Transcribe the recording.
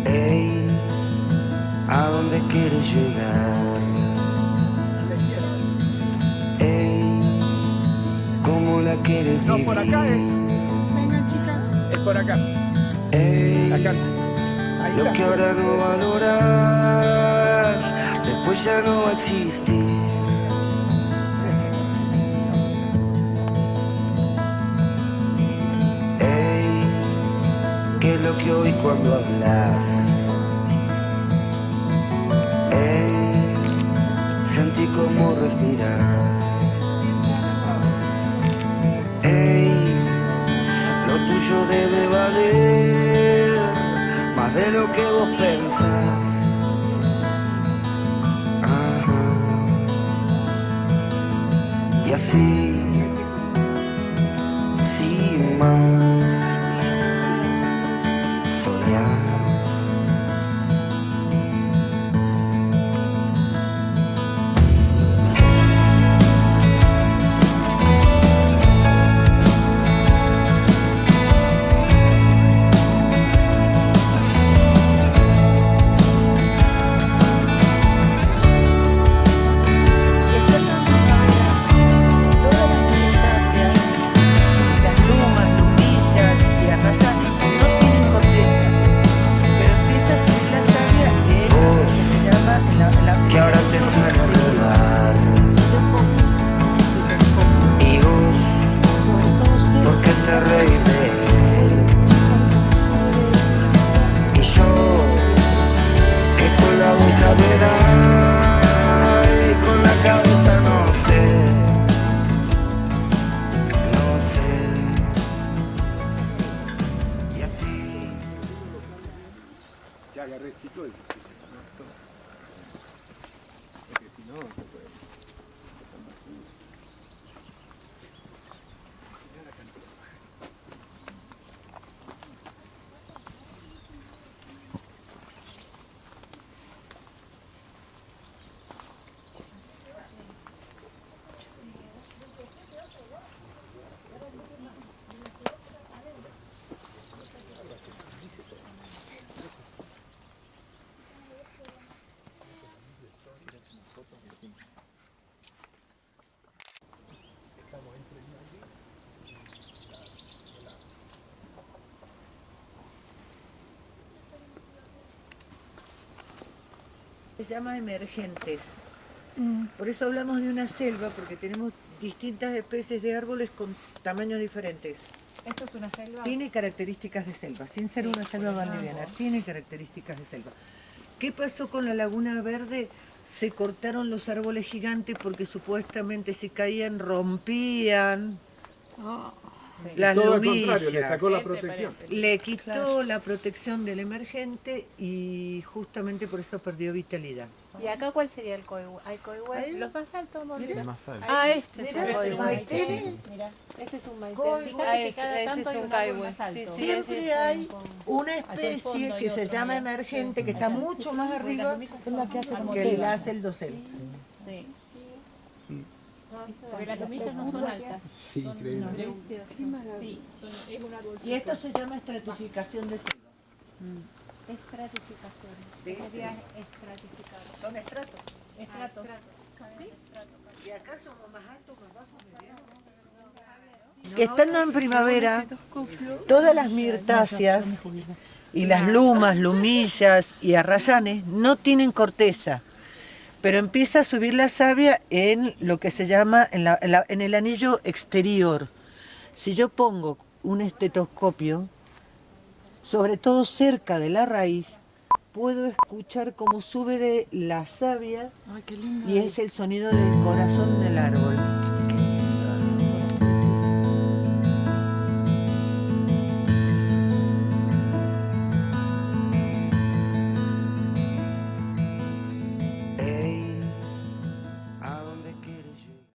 Ey, ¿a dónde quieres llegar? Ey, ¿cómo la quieres vivir? No, por acá es. Vengan, chicas. Es por acá. Ey, Acá. Ahí lo está. que ahora no valoras, después ya no va a existir. Ey, ¿qué es lo que oís cuando hablas? Ey, sentí cómo respiras. Ey, lo tuyo debe valer más de lo que vos pensás. Ajá. Y así, sin más, soñás. Que ahora te sale a robar. Y vos, ¿por qué te reís de él? Y yo, que con la boca verá y con la cabeza no sé. No sé. Y así. Ya agarré, chico. Porque si no, no se puede. Están vacíos. Se llama emergentes. Por eso hablamos de una selva, porque tenemos distintas especies de árboles con tamaños diferentes. ¿Esto es una selva? Tiene características de selva, sin ser una selva valdiviana, tiene características de selva. ¿Qué pasó con la Laguna Verde? Se cortaron los árboles gigantes porque supuestamente si caían rompían las Todo al contrario, le lumillas. sacó la protección. Le quitó la protección del emergente y justamente por eso perdió vitalidad. ¿Y acá cuál sería el coihue? ¿Hay coihue? Ahí. Los más altos, amor. Mirá. Ah, este es Mirá, un coihue. maitén. Mira, ese es un maitén. Coihue. Ah, ese es un coihue. Sí, sí, Siempre ese- hay una especie que se llama emergente, que está mucho más arriba que la hace el dosel. Sí. Porque las lumillas no son altas. Sí, increíble. Sí, es un árbol. Y esto se llama estratificación de selva. Estratificación. Sí, Sería sí. estratificar. Son estratos. Estrato. Y acá somos más altos, más bajos, medianos. Que estando en primavera, todas las mirtáceas y las lumas, lumillas y arrayanes no tienen corteza, pero empieza a subir la savia en lo que se llama en el anillo exterior. Si yo pongo un estetoscopio, sobre todo cerca de la raíz, puedo escuchar cómo sube la savia y es el sonido del corazón del árbol.